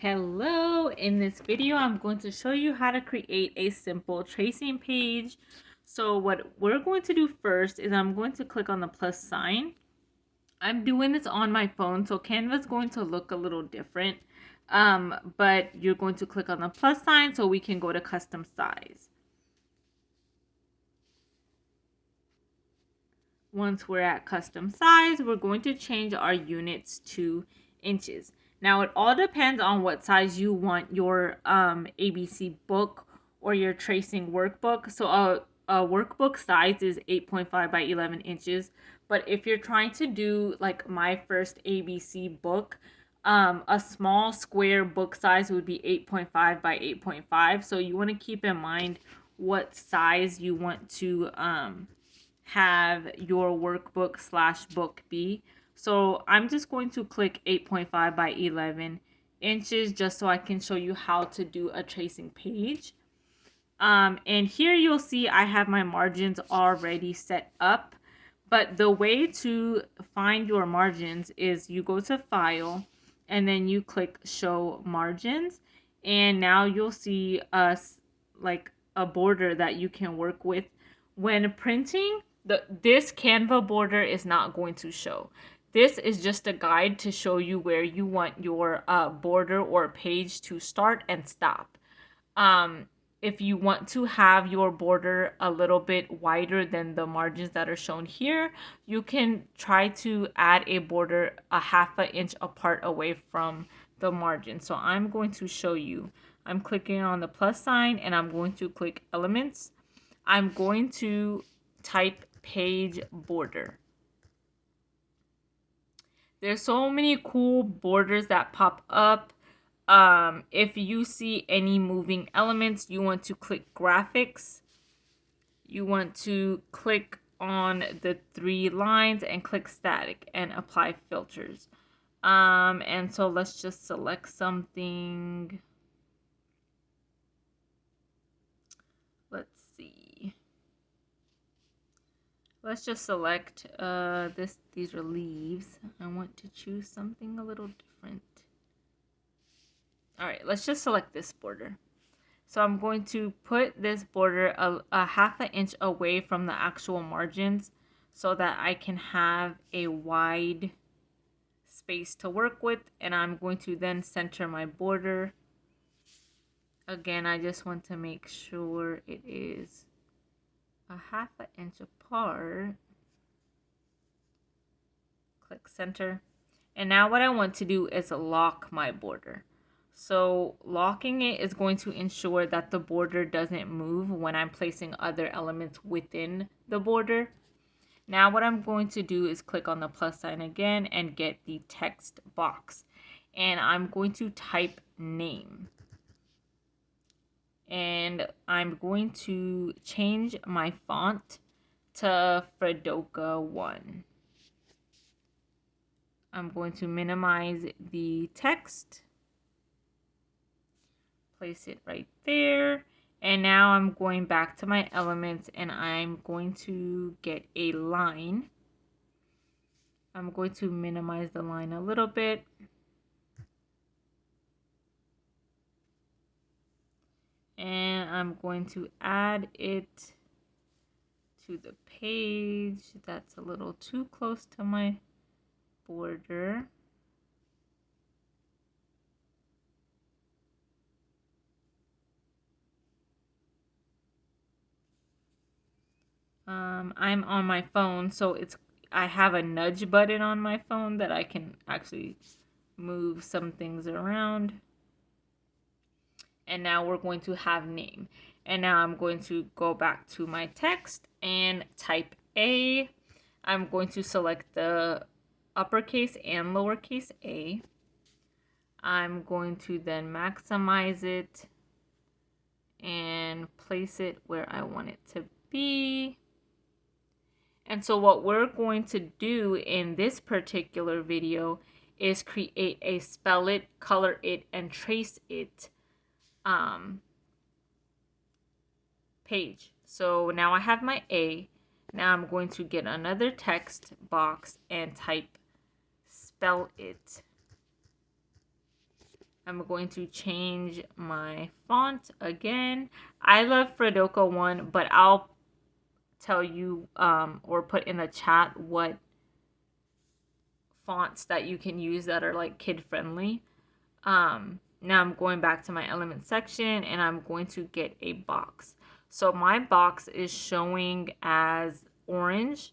Hello, in this video I'm going to show you how to create a simple tracing page. So what we're going to do first is I'm going to click on the plus sign. I'm doing this on my phone, so Canva is going to look a little different. But you're going to click on the plus sign so we can go to custom size. Once we're at custom size, we're going to change our units to inches. Now, it all depends on what size you want your ABC book or your tracing workbook. So a workbook size is 8.5 by 11 inches. But if you're trying to do like my first ABC book, a small square book size would be 8.5 by 8.5. So you want to keep in mind what size you want to have your workbook slash book be. So I'm just going to click 8.5 by 11 inches just so I can show you how to do a tracing page. And here you'll see I have my margins already set up. But the way to find your margins is you go to File and then you click Show Margins. And now you'll see like a border that you can work with. When printing, this Canva border is not going to show. This is just a guide to show you where you want your border or page to start and stop. If you want to have your border a little bit wider than the margins that are shown here, you can try to add a border a half an inch apart away from the margin. So I'm going to show you. I'm clicking on the plus sign and I'm going to click Elements. I'm going to type page border. There's so many cool borders that pop up. If you see any moving elements, you want to click graphics. You want to click on the 3 lines and click static and apply filters. And so let's just select something. Let's see. Let's just select these are leaves. I want to choose something a little different. All right, let's just select this border. So I'm going to put this border a half an inch away from the actual margins so that I can have a wide space to work with. And I'm going to then center my border. Again, I just want to make sure it is a half an inch apart. Click center. And now what I want to do is lock my border. So locking it is going to ensure that the border doesn't move when I'm placing other elements within the border. Now what I'm going to do is click on the plus sign again and get the text box. And I'm going to type name. And I'm going to change my font to Fabrica 1. I'm going to minimize the text. Place it right there. And now I'm going back to my elements and I'm going to get a line. I'm going to minimize the line a little bit. And I'm going to add it to the page. That's a little too close to my border. I'm on my phone, so I have a nudge button on my phone that I can actually move some things around. And now we're going to have name. And now I'm going to go back to my text and type A. I'm going to select the uppercase and lowercase a. I'm going to then maximize it and place it where I want it to be. And so what we're going to do in this particular video is create a spell it, color it, and trace it page. So now I have my A. Now I'm going to get another text box and type spell it. I'm going to change my font again. I love Fabrica one, but I'll tell you or put in the chat what fonts that you can use that are like kid friendly. Now I'm going back to my element section and I'm going to get a box. So my box is showing as orange,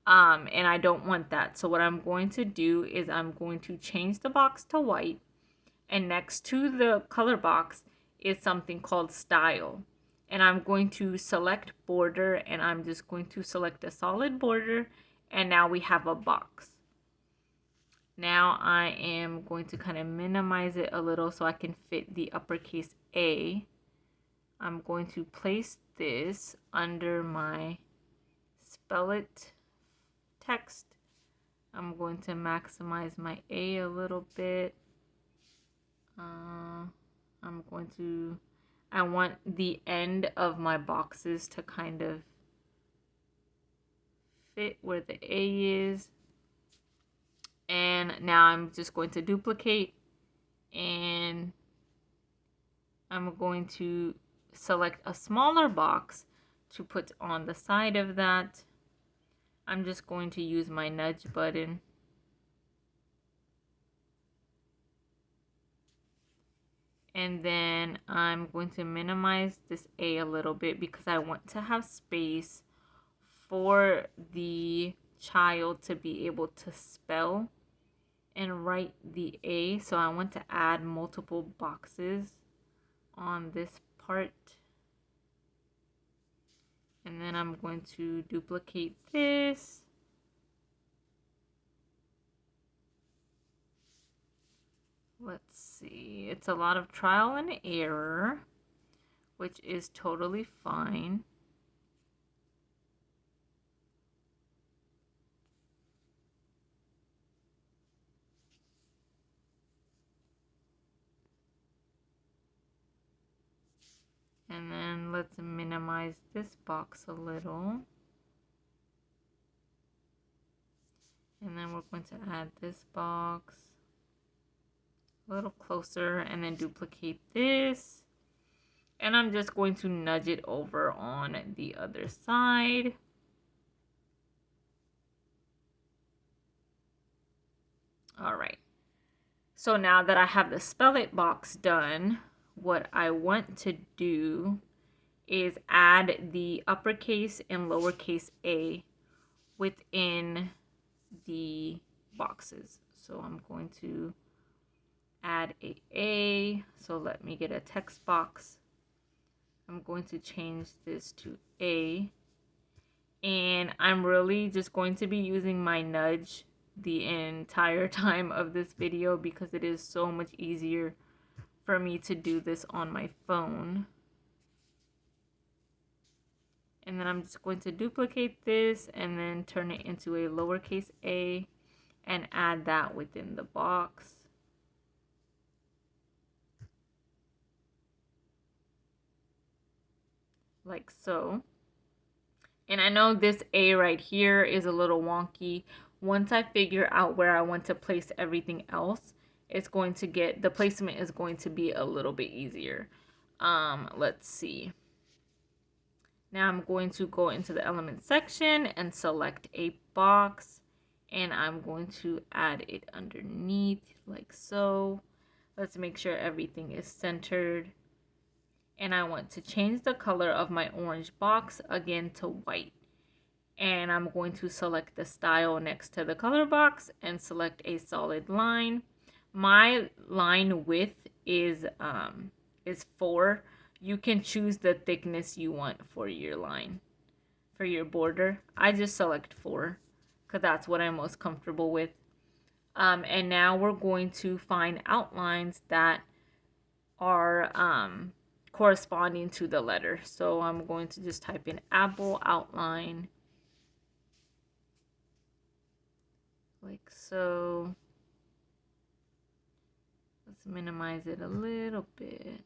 and I don't want that. So what I'm going to do is I'm going to change the box to white, and next to the color box is something called style. And I'm going to select border, and I'm just going to select a solid border, and now we have a box. Now I am going to kind of minimize it a little so I can fit the uppercase A. I'm going to place this under my spell it text. I'm going to maximize my A a little bit. I want the end of my boxes to kind of fit where the A is. And now I'm just going to duplicate, and I'm going to select a smaller box to put on the side of that. I'm just going to use my nudge button. And then I'm going to minimize this A a little bit because I want to have space for the child to be able to spell and write the A. So I want to add multiple boxes on this part. And then I'm going to duplicate this. Let's see. It's a lot of trial and error, which is totally fine. And then let's minimize this box a little. And then we're going to add this box a little closer and then duplicate this. And I'm just going to nudge it over on the other side. All right. So now that I have the spell it box done, what I want to do is add the uppercase and lowercase a within the boxes. So I'm going to add a. So let me get a text box. I'm going to change this to A. And I'm really just going to be using my nudge the entire time of this video because it is so much easier for me to do this on my phone. And then I'm just going to duplicate this and then turn it into a lowercase a and add that within the box. Like so. And I know this A right here is a little wonky. Once I figure out where I want to place everything else, it's going to get, the placement is going to be a little bit easier. Let's see. Now I'm going to go into the element section and select a box, and I'm going to add it underneath like so. Let's make sure everything is centered. And I want to change the color of my orange box again to white. And I'm going to select the style next to the color box and select a solid line. My line width is 4. You can choose the thickness you want for your line, for your border. I just select 4 because that's what I'm most comfortable with. And now we're going to find outlines that are corresponding to the letter. So I'm going to just type in apple outline. Like so. Let's minimize it a little bit.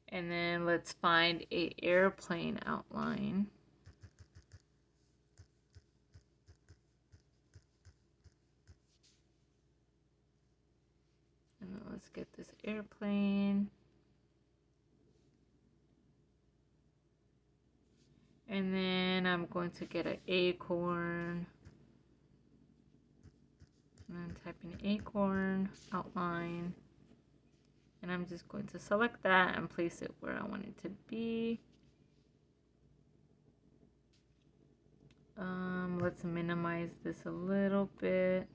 And then let's find an airplane outline. let's get this airplane. And then I'm going to get an acorn. And I'm typing acorn, outline. And I'm just going to select that and place it where I want it to be. Let's minimize this a little bit.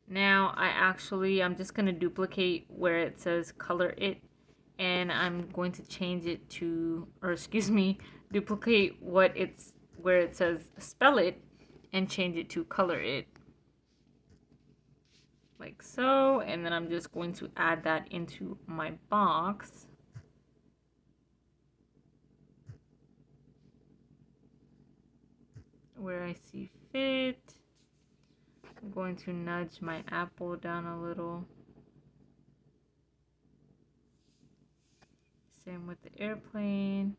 Now I'm just going to duplicate where it says color it, and I'm going to change it to, or excuse me, duplicate where it says spell it and change it to color it. Like so, and then I'm just going to add that into my box. Where I see fit. I'm going to nudge my apple down a little. Same with the airplane.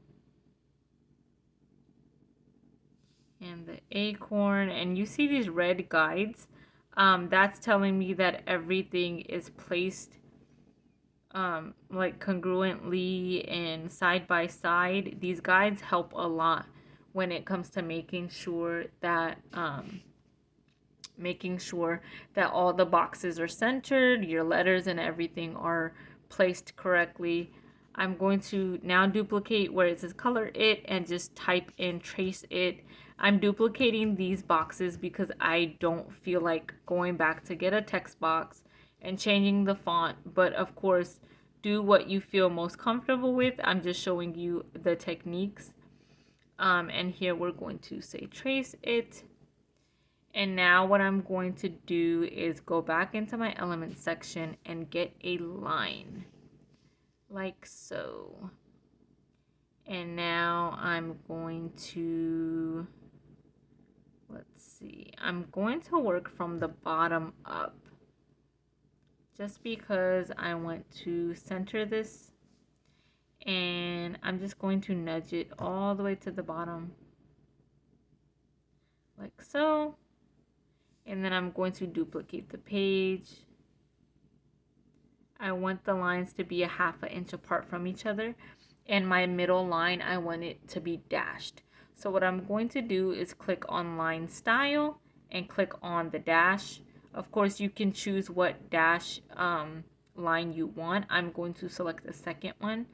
And the acorn. And you see these red guides? That's telling me that everything is placed like congruently and side by side. These guides help a lot when it comes to making sure that all the boxes are centered, your letters and everything are placed correctly. I'm going to now duplicate where it says color it and just type in trace it. I'm duplicating these boxes because I don't feel like going back to get a text box and changing the font, but of course do what you feel most comfortable with. I'm just showing you the techniques. And here we're going to say trace it. And now what I'm going to do is go back into my element section and get a line like so. And now I'm going to, let's see, I'm going to work from the bottom up just because I want to center this, and I'm just going to nudge it all the way to the bottom like so. And then I'm going to duplicate the page. I want the lines to be a half an inch apart from each other, and my middle line I want it to be dashed. So what I'm going to do is click on line style and click on the dash. Of course you can choose what dash line you want. I'm going to select the second one,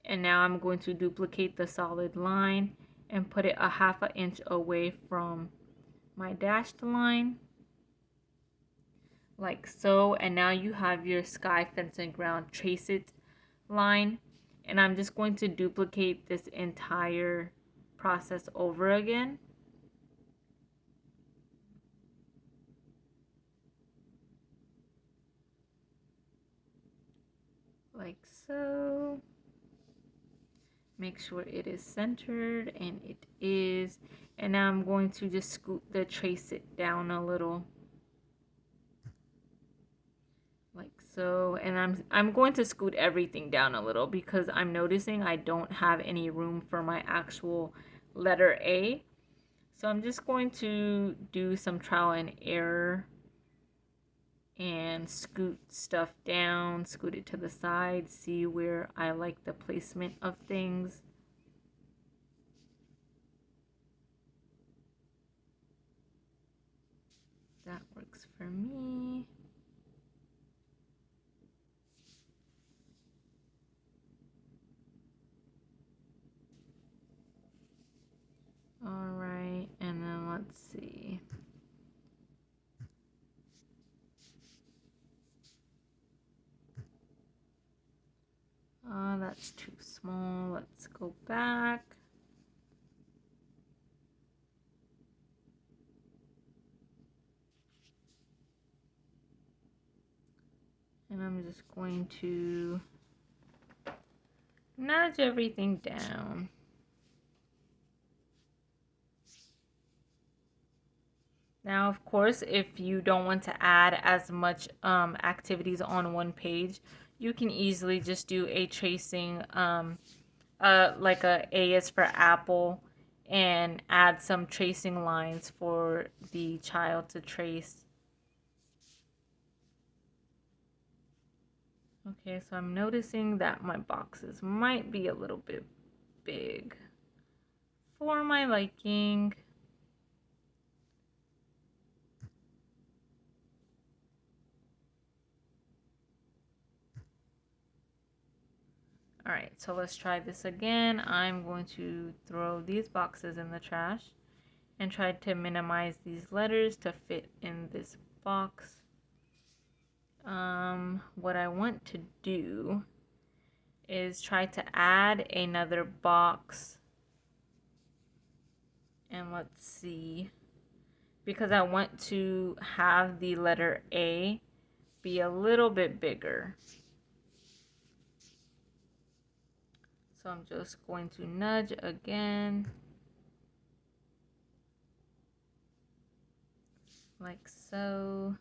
and now I'm going to duplicate the solid line and put it a half an inch away from my dashed line like so. And now you have your sky, fence, and ground trace it line, and I'm just going to duplicate this entire process over again. Like so. Make sure it is centered, and it is. And now I'm going to just scoot the trace it down a little like so. And I'm going to scoot everything down a little because I'm noticing I don't have any room for my actual letter A. So I'm just going to do some trial and error and scoot stuff down, scoot it to the side, see where I like the placement of things. That works for me. All right, and then let's see. That's too small. Let's go back. And I'm just going to nudge everything down. Now, of course, if you don't want to add as much activities on one page, you can easily just do a tracing, like A is for apple, and add some tracing lines for the child to trace. Okay, so I'm noticing that my boxes might be a little bit big for my liking. All right, so let's try this again. I'm going to throw these boxes in the trash and try to minimize these letters to fit in this box. What I want to do is try to add another box, and let's see, because I want to have the letter A be a little bit bigger. So I'm just going to nudge again, like so.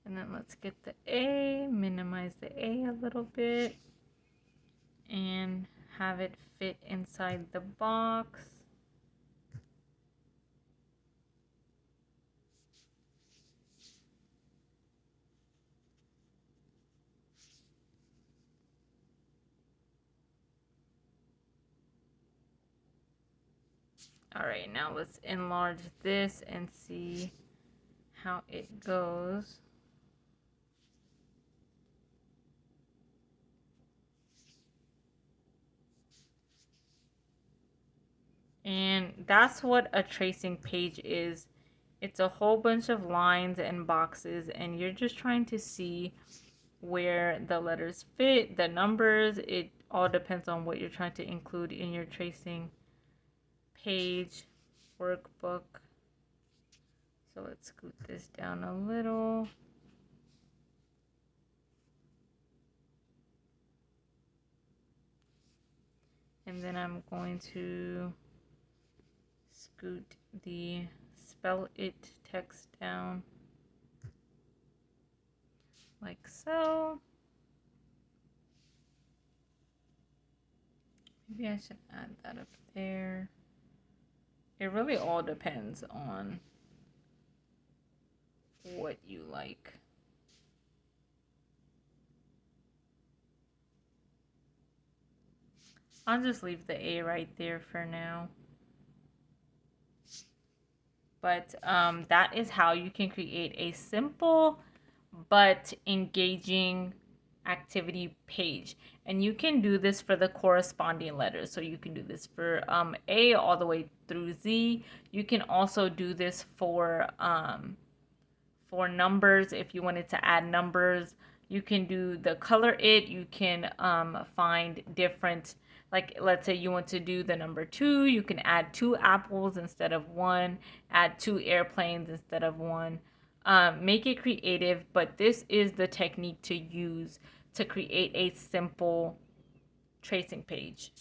And then let's get the A, minimize the A a little bit, and have it fit inside the box. All right, now let's enlarge this and see how it goes. And that's what a tracing page is. It's a whole bunch of lines and boxes, and you're just trying to see where the letters fit, the numbers. It all depends on what you're trying to include in your tracing page workbook. So let's scoot this down a little. And then I'm going to scoot the spell it text down like so. Maybe I should add that up there. It really all depends on what you like. I'll just leave the A right there for now. But that is how you can create a simple but engaging activity page. And you can do this for the corresponding letters. So you can do this for A all the way through Z. You can also do this for numbers. If you wanted to add numbers, you can do the color it. You can find different, like let's say you want to do the number 2, you can add 2 apples instead of 1, add 2 airplanes instead of 1. Make it creative, but this is the technique to use to create a simple tracing page.